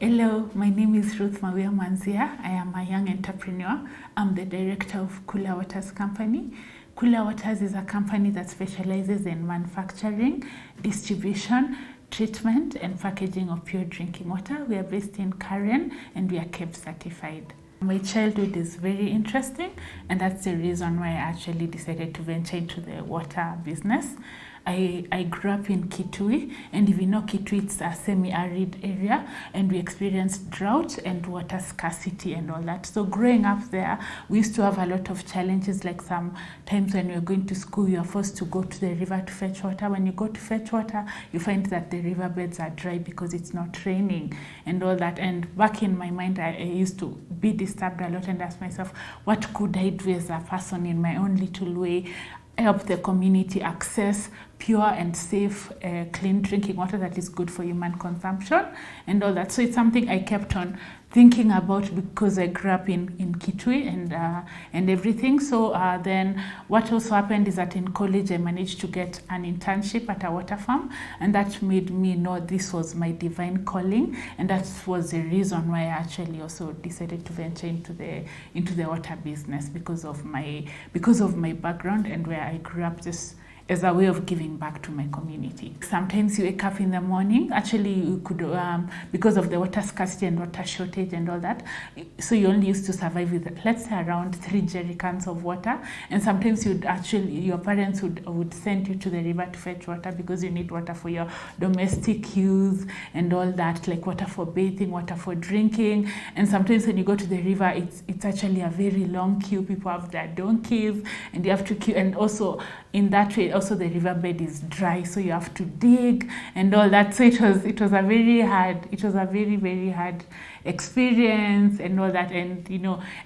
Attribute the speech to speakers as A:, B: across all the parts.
A: Hello, my name is Ruth Mwanzia. I am a young entrepreneur. I'm the director of Koola Water's company. Koola Waters is a company that specializes in manufacturing, distribution, treatment, and packaging of pure drinking water. We are based in Karen and we are KEBS certified. My childhood is very interesting, and that's the reason why I actually decided to venture into the water business. I grew up in Kitui, and if you know Kitui, it's a semi-arid area, and we experienced drought and water scarcity and all that. So growing up there, we used to have a lot of challenges, like some times when we were going to school, you are forced to go to the river to fetch water. When you go to fetch water, you find that the riverbeds are dry because it's not raining and all that. And back in my mind, I used to be disturbed a lot and ask myself, what could I do as a person in my own little way, help the community access pure and safe, clean drinking water that is good for human consumption and all that. So it's something I kept on thinking about because I grew up in Kitui and everything. So then what also happened is that in college I managed to get an internship at a water farm, and that made me know this was my divine calling, and that was the reason why I actually also decided to venture into the water business because of my background and where I grew up, just as a way of giving back to my community. Sometimes you wake up in the morning, actually you could, because of the water scarcity and water shortage and all that, so you only used to survive with, let's say, around 3 jerrycans of water, and sometimes your parents would send you to the river to fetch water because you need water for your domestic use and all that, like water for bathing, water for drinking. And sometimes when you go to the river, it's actually a very long queue. People have their donkeys and you have to queue, and also in that way, also the riverbed is dry, so you have to dig and all that. So it was a very very hard experience and all that, and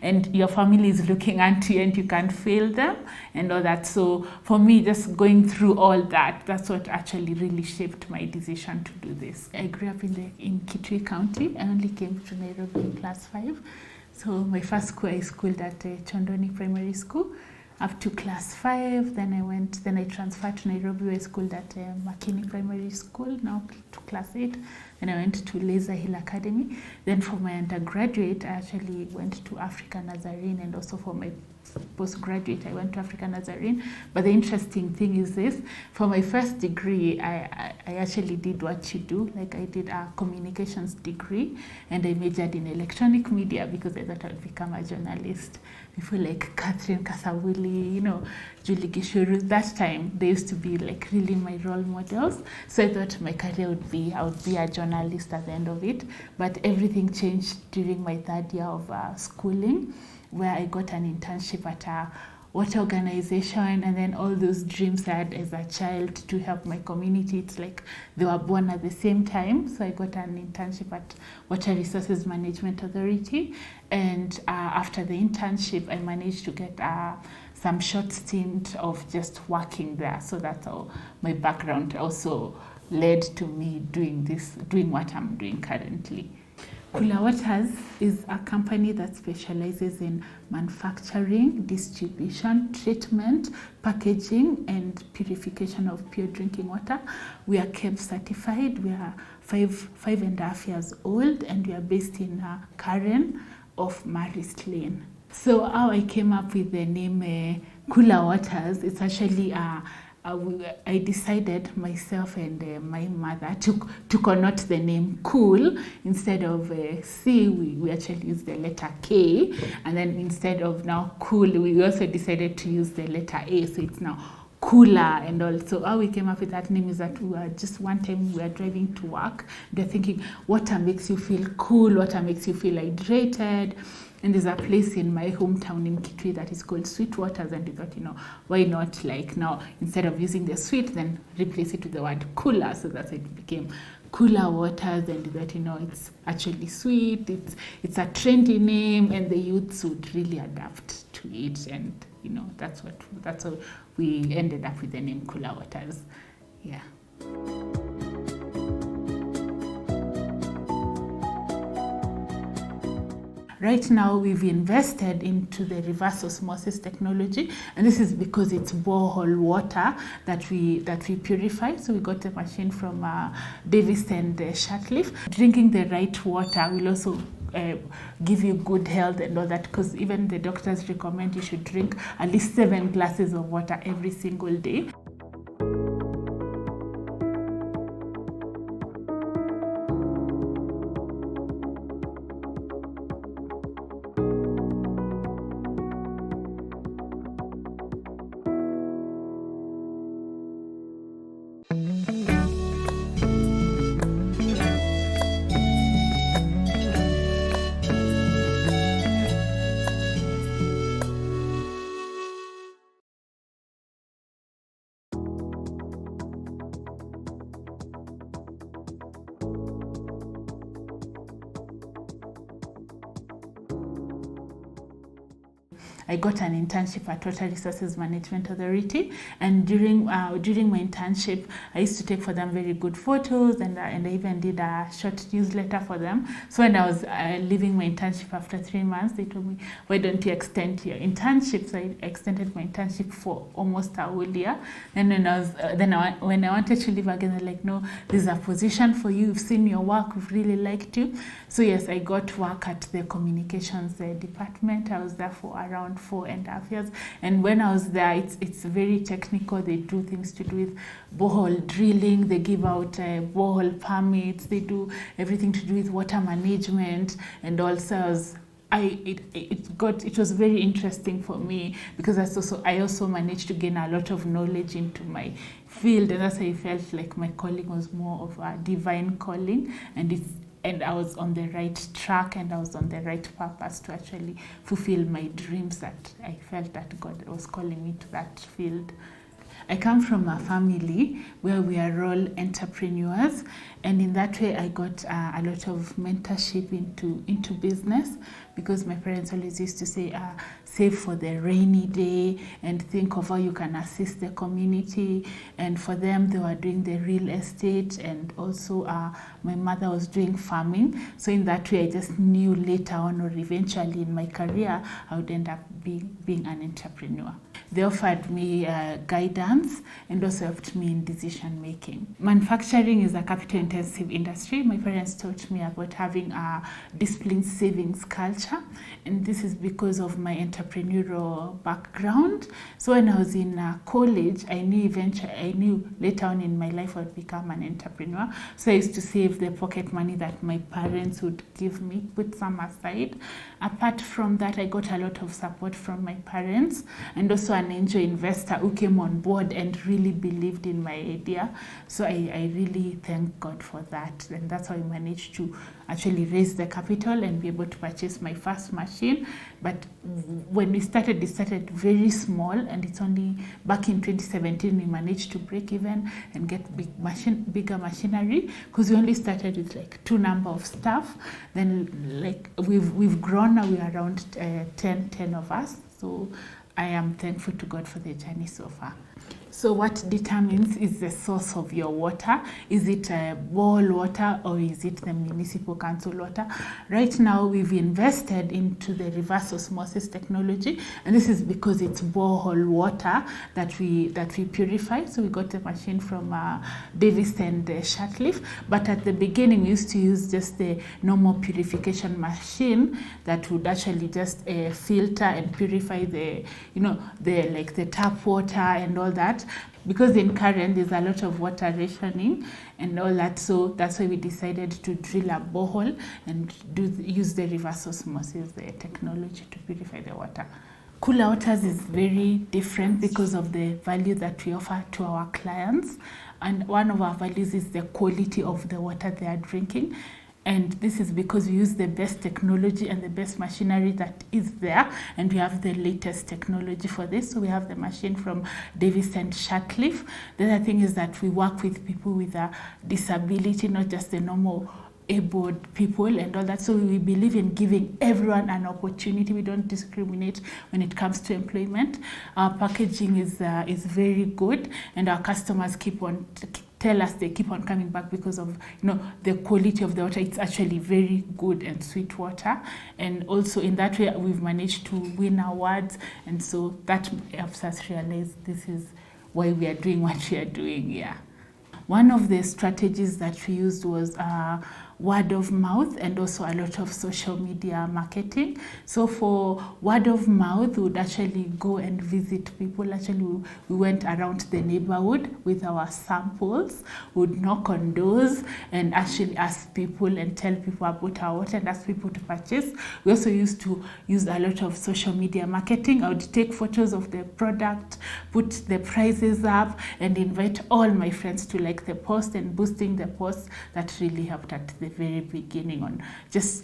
A: and your family is looking at you and you can't fail them and all that. So for me, just going through all that, that's what actually really shaped my decision to do this. I grew up in Kitui County. I only came to Nairobi in class 5. So my first school, I schooled at Chondoni Primary School up to class 5. Then I transferred to Nairobi, where I schooled at Makini Primary School, now to class 8. Then I went to Laser Hill Academy. Then for my undergraduate, I actually went to Africa Nazarene, and also for my postgraduate, I went to Africa Nazarene. But the interesting thing is this: for my first degree, I actually did what you do. Like, I did a communications degree, and I majored in electronic media because I thought I would become a journalist. People like Catherine Kasawuli, Julie Gishuru, that time, they used to be like really my role models. So I thought my career I would be a journalist at the end of it. But everything changed during my 3rd year of schooling, where I got an internship at a water organization, and then all those dreams I had as a child to help my community, it's like they were born at the same time. So I got an internship at Water Resources Management Authority, and after the internship, I managed to get some short stint of just working there. So that's how my background also led to me doing what I'm doing currently. Koola Waters is a company that specializes in manufacturing, distribution, treatment, packaging, and purification of pure drinking water. We are KEBS certified. We are 5.5 years old, and we are based in Karen off Marist Lane. So how I came up with the name Koola Waters, it's actually I decided, myself and my mother, to connote the name cool. Instead of C, we actually used the letter K, and then instead of now cool, we also decided to use the letter A, so it's now Koola. And also how we came up with that name is that one time we were driving to work, they're thinking, water makes you feel cool, water makes you feel hydrated. And there's a place in my hometown in Kitui that is called Sweet Waters, and we thought, why not, like, now instead of using the sweet, then replace it with the word cooler. So that's how it became Koola Waters, and that it's actually sweet, it's a trendy name, and the youths would really adapt to it, and that's how we ended up with the name Koola Waters. Yeah. Right now, we've invested into the reverse osmosis technology, and this is because it's borehole water that we purify. So we got a machine from Davis and Shatcliffe. Drinking the right water will also give you good health and all that, because even the doctors recommend you should drink at least 7 glasses of water every single day. I got an internship at Water Resources Management Authority, and during my internship, I used to take for them very good photos, and I even did a short newsletter for them. So when I was leaving my internship after 3 months, they told me, "Why don't you extend your internship?" So I extended my internship for almost a whole year. And when I wanted to leave again, they're like, "No, there's a position for you. We've seen your work. We've really liked you." So yes, I got work at the communications department. I was there for around 4.5 years, and when I was there, it's very technical. They do things to do with borehole drilling. They give out borehole permits. They do everything to do with water management, and also it was very interesting for me, because I also managed to gain a lot of knowledge into my field, and that's why I felt like my calling was more of a divine calling, and I was on the right track, and I was on the right purpose to actually fulfill my dreams, that I felt that God was calling me to that field. I come from a family where we are all entrepreneurs, and in that way I got a lot of mentorship into business, because my parents always used to say, save for the rainy day and think of how you can assist the community. And for them, they were doing the real estate, and also my mother was doing farming. So in that way, I just knew later on, or eventually in my career, I would end up being an entrepreneur. They offered me guidance and also helped me in decision making. Manufacturing is a capital intensive industry. My parents taught me about having a disciplined savings culture, and this is because of my entrepreneurial background. So when I was in college, I knew later on in my life I would become an entrepreneur. So I used to save the pocket money that my parents would give me, put some aside. Apart from that, I got a lot of support from my parents, and also an angel investor who came on board and really believed in my idea. So I really thank God for that, and that's how I managed to actually raise the capital and be able to purchase my first machine. But when we started, it started very small, and it's only back in 2017 we managed to break even and get bigger machinery, because we only started with like 2 number of staff. Then like we've grown, now we are around 10 of us. So I am thankful to God for the journey so far. So what determines is the source of your water? Is it borehole water, or is it the municipal council water? Right now, we've invested into the reverse osmosis technology, and this is because it's borehole water that we purify. So we got a machine from Davis and Shatcliffe, but at the beginning we used to use just the normal purification machine that would actually just filter and purify the tap water and all that. Because in current there's a lot of water rationing and all that, so that's why we decided to drill a borehole and use the reverse osmosis, the technology, to purify the water. Koola Waters is very different because of the value that we offer to our clients, and one of our values is the quality of the water they are drinking. And this is because we use the best technology and the best machinery that is there, and we have the latest technology for this. So we have the machine from Davis and Shatcliffe. The other thing is that we work with people with a disability, not just the normal abled people and all that. So we believe in giving everyone an opportunity. We don't discriminate when it comes to employment. Our packaging is very good, and our customers keep on tell us they keep on coming back because of the quality of the water. It's actually very good and sweet water, and also in that way we've managed to win awards, and so that helps us realize this is why we are doing what we are doing. Yeah. One of the strategies that we used was word of mouth and also a lot of social media marketing. So for word of mouth, we would actually go and visit people. Actually, we went around the neighborhood with our samples, would knock on doors and actually ask people and tell people about our water and ask people to purchase. We also used to use a lot of social media marketing. I would take photos of the product, put the prices up, and invite all my friends to like the post and boosting the post. That really helped at the very beginning on just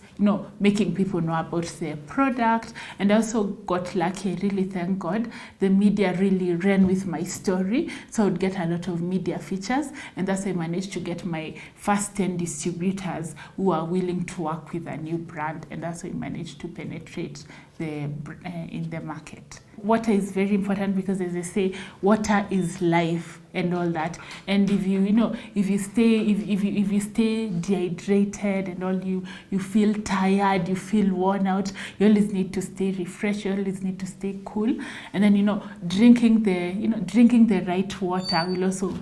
A: making people know about the product. And I also got lucky. I really thank God the media really ran with my story, so I would get a lot of media features, and thus I managed to get my first 10 distributors who are willing to work with a new brand, and that's how I managed to penetrate in the market. Water is very important because, as they say, water is life and all that. And if you stay dehydrated and all, you feel tired, you feel worn out, you always need to stay refreshed, you always need to stay cool. And then drinking the right water will also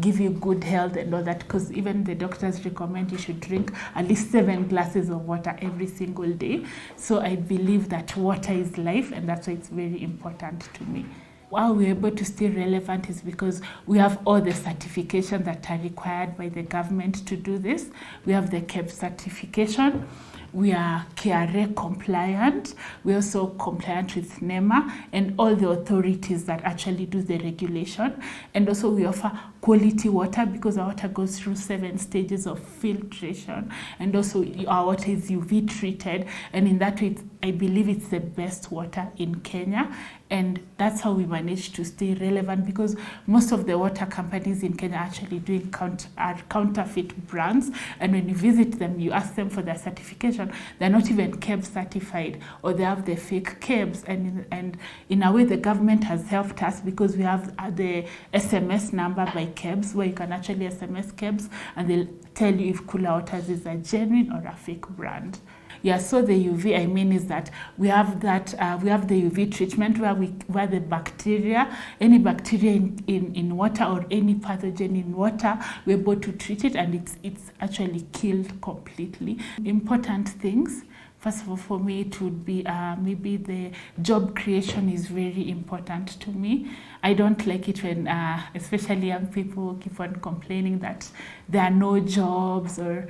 A: give you good health and all that, because even the doctors recommend you should drink at least 7 glasses of water every single day. So I believe that water is life, and that's why it's very important to me. Why we're able to stay relevant is because we have all the certifications that are required by the government to do this. We have the KEBS certification. We are KRA compliant. We're also compliant with NEMA and all the authorities that actually do the regulation. And also we offer quality water because our water goes through 7 stages of filtration. And also our water is UV treated. And in that way, I believe it's the best water in Kenya. And that's how we manage to stay relevant, because most of the water companies in Kenya are actually doing counterfeit brands. And when you visit them, you ask them for their certification, they're not even KEBS certified, or they have the fake KEBS. And in a way, the government has helped us because we have the SMS number by KEBS, where you can actually SMS KEBS and they'll tell you if Koola Waters is a genuine or a fake brand. Yeah, so the UV, I mean, is that we have the UV treatment where the bacteria, any bacteria in water or any pathogen in water, we're able to treat it, and it's actually killed completely. Important things. First of all, for me, it would be maybe the job creation is very important to me. I don't like it when, especially young people, keep on complaining that there are no jobs, or,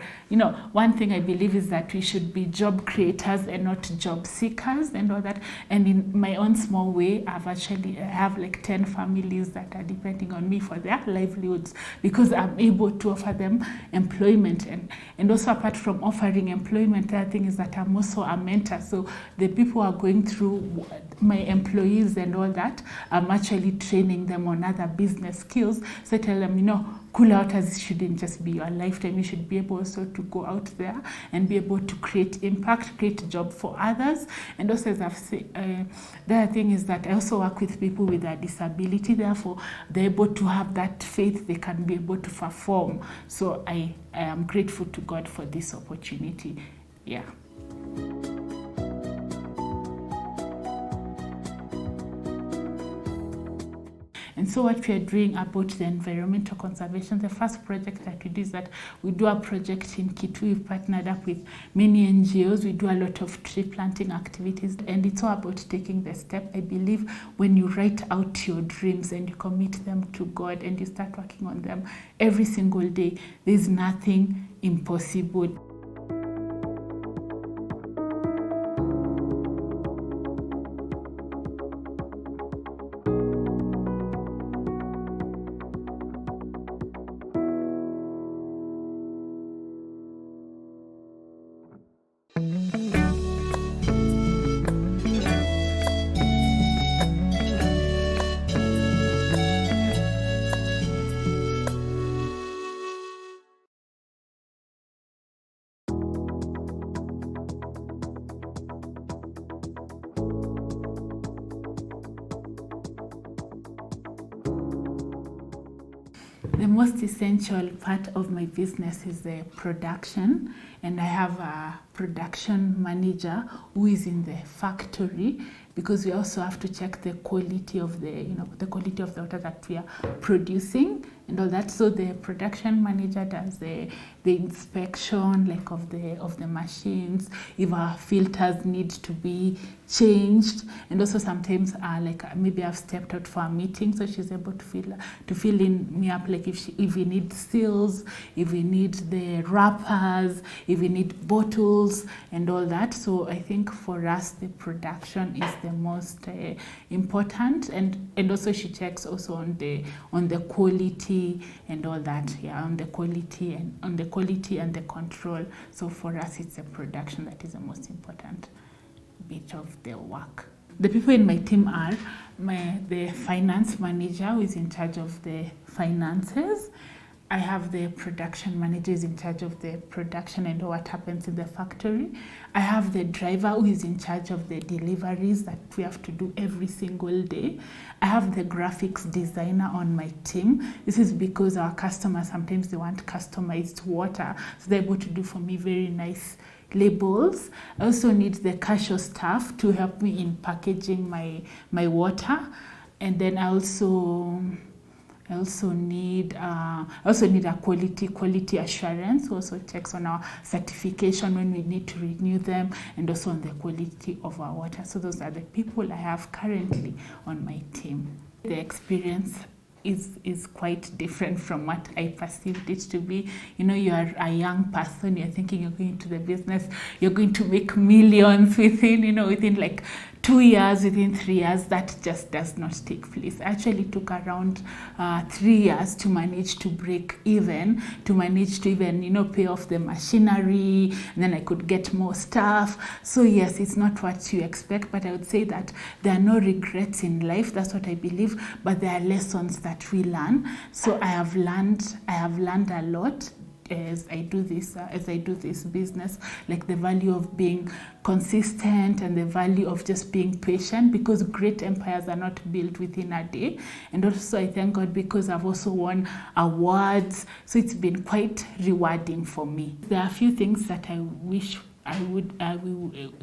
A: one thing I believe is that we should be job creators and not job seekers and all that. And in my own small way, I have like 10 families that are depending on me for their livelihoods, because I'm able to offer them employment. And also, apart from offering employment, the other thing is that I'm also a mentor. So the people who are going through, my employees and all that, I'm actually training them on other business skills. So I tell them, Koola Waters shouldn't just be your lifetime. You should be able also to go out there and be able to create impact, create job for others. And also, as I've said, the other thing is that I also work with people with a disability. Therefore, they're able to have that faith they can be able to perform. So I am grateful to God for this opportunity. Yeah. And so what we are doing about the environmental conservation, the first project that we do is that we do a project in Kitui. We've partnered up with many NGOs. We do a lot of tree planting activities, and it's all about taking the step. I believe when you write out your dreams and you commit them to God and you start working on them every single day, there's nothing impossible. The most essential part of my business is the production, and I have a production manager who is in the factory, because we also have to check the quality of the quality of the water that we are producing and all that. So the production manager does the inspection, like of the machines, if our filters need to be changed, and also sometimes like maybe I've stepped out for a meeting, so she's able to fill in me up, like if we need seals, if we need the wrappers, if we need bottles and all that. So I think for us the production is the most important, and also she checks also on the quality and all that, on the quality and the control. So for us it's the production that is the most important bit of the work. The people in my team are the finance manager, who is in charge of the finances. I have the production manager, who's in charge of the production and what happens in the factory. I have the driver, who is in charge of the deliveries that we have to do every single day. I have the graphics designer on my team. This is because our customers, sometimes they want customized water, so they're able to do for me very nice labels. I also need the cashier staff to help me in packaging my water, and then I also need a quality assurance, who also checks on our certification when we need to renew them, and also on the quality of our water. So those are the people I have currently on my team. The experience is quite different from what I perceived it to be. You are a young person, you're thinking you're going into the business, you're going to make millions within like 2 years, within 3 years. That just does not take place. It actually took around 3 years to manage to break even, to even pay off the machinery, and then I could get more staff. So yes, it's not what you expect, but I would say that there are no regrets in life. That's what I believe, but there are lessons that we learn. So I have learned a lot as I do this business, like the value of being consistent and the value of just being patient, because great empires are not built within a day. And also I thank God because I've also won awards, so it's been quite rewarding for me. There are a few things that I wish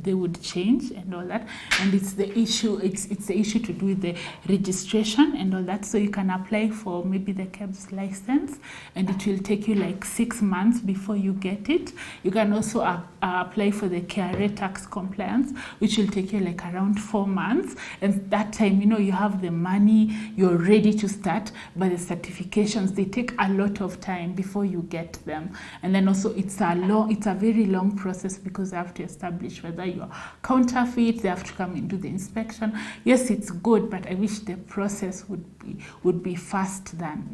A: they would change and all that, and it's the issue to do with the registration and all that. So you can apply for maybe the KEBS license, and it will take you like 6 months before you get it. You can also apply for the KRA tax compliance, which will take you like around 4 months, and that time you have the money, you're ready to start, but the certifications, they take a lot of time before you get them. And then also it's a very long process, because they have to establish whether you're counterfeit, they have to come and do the inspection. Yes, it's good, but I wish the process would be fast than,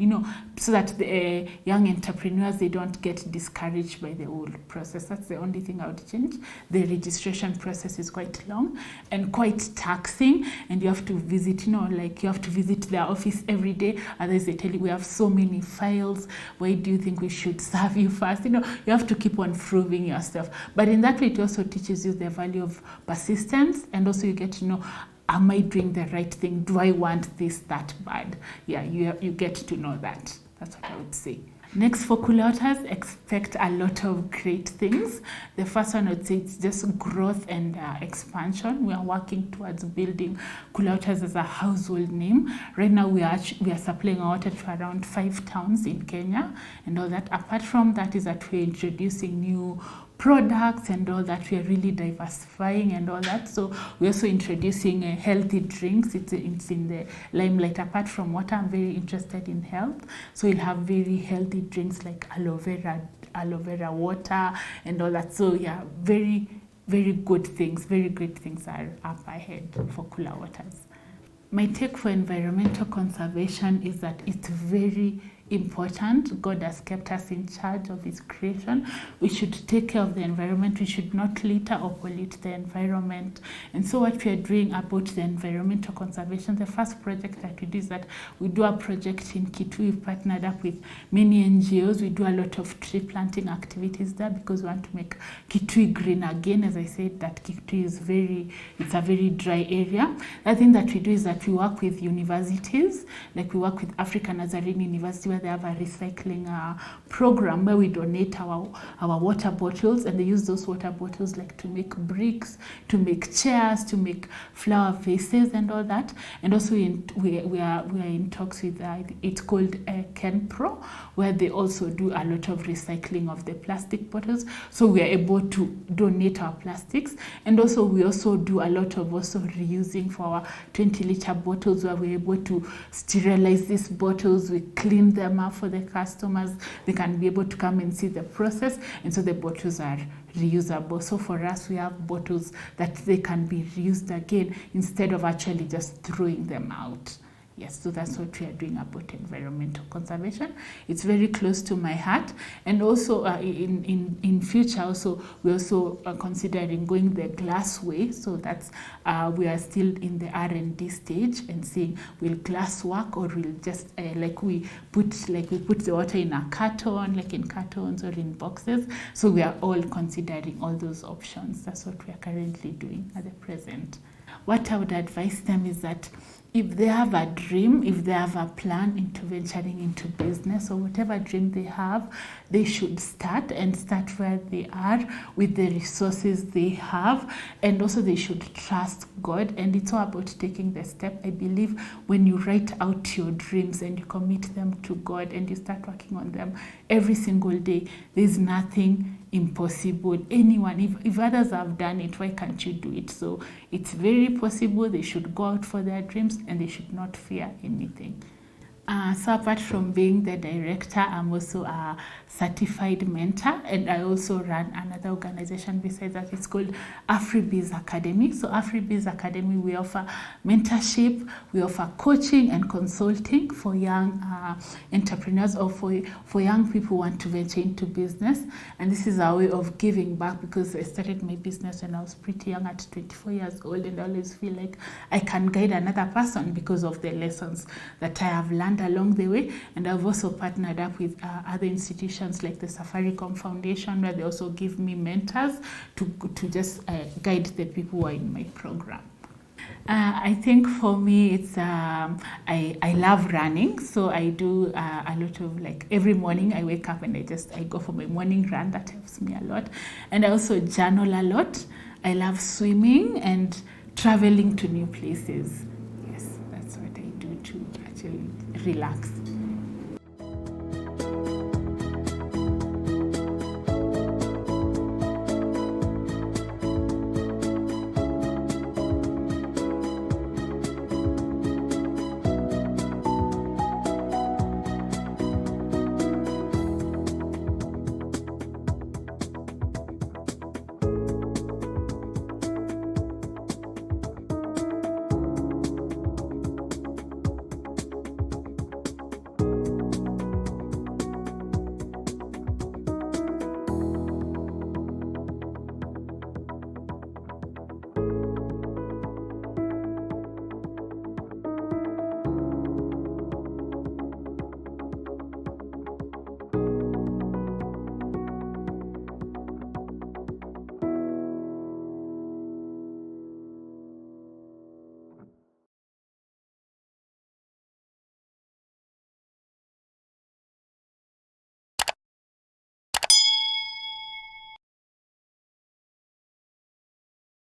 A: so that the young entrepreneurs, they don't get discouraged by the old process. That's the only thing I would change. The registration process is quite long and quite taxing, and you have to visit, you have to visit their office every day. Otherwise they tell you, we have so many files, why do you think we should serve you first? You have to keep on proving yourself. But in that way, it also teaches you the value of persistence, and also you get to know, am I doing the right thing? Do I want this that bad? Yeah, you get to know that. That's what I would say. Next, for Koola Waters, expect a lot of great things. The first one, I would say, it's just growth and expansion. We are working towards building Koola Waters as a household name. Right now, we are supplying our water to around 5 towns in Kenya and all that. Apart from that, is that we're introducing new products and all that. We are really diversifying and all that. So we're also introducing healthy drinks. It's in the limelight. Apart from water, I'm very interested in health. So we'll have very healthy drinks like aloe vera water and all that. So yeah, very, very good things. Very great things are up ahead for Koola Waters. My take for environmental conservation is that it's very important. God has kept us in charge of his creation. We should take care of the environment. We should not litter or pollute the environment. And so what we are doing about the environmental conservation, the first project that we do is that we do a project in Kitui. We've partnered up with many NGOs. We do a lot of tree planting activities there, because we want to make Kitui green again. As I said, that Kitui is it's a very dry area. The thing that we do is that we work with universities, like we work with African Nazarene University, where they have a recycling program where we donate our water bottles, and they use those water bottles like to make bricks, to make chairs, to make flower vases and all that. And also we are in talks with it's called Ken Pro, where they also do a lot of recycling of the plastic bottles. So we are able to donate our plastics, and also we also do a lot of also reusing for our 20-liter bottles, where we're able to sterilize these bottles. We clean them up for the customers. They can be able to come and see the process, and so the bottles are reusable. So for us, we have bottles that they can be reused again instead of actually just throwing them out. Yes, so that's what we are doing about environmental conservation. It's very close to my heart. And also in future, also we're also considering going the glass way. So that's we are still in the R&D stage and seeing will glass work, or will just we put the water in a carton, like in cartons or in boxes. So we are all considering all those options. That's what we are currently doing at the present. What I would advise them is that if they have a dream, if they have a plan into venturing into business or whatever dream they have, they should start where they are with the resources they have. And also they should trust God. And it's all about taking the step. I believe when you write out your dreams and you commit them to God and you start working on them every single day, there's nothing impossible. Anyone, if others have done it, why can't you do it? So it's very possible. They should go out for their dreams and they should not fear anything. So apart from being the director, I'm also a certified mentor, and I also run another organization besides that. It's called AfriBiz Academy. So AfriBiz Academy, we offer mentorship, we offer coaching and consulting for young entrepreneurs, or for young people who want to venture into business. And this is our way of giving back, because I started my business when I was pretty young, at 24 years old, and I always feel like I can guide another person because of the lessons that I have learned along the way. And I've also partnered up with other institutions like the Safaricom Foundation, where they also give me mentors to just guide the people who are in my program. I think for me, it's I love running, so I do a lot of, like, every morning I wake up and I go for my morning run. That helps me a lot. And I also journal a lot. I love swimming and traveling to new places. Yes, that's what I do to actually relax.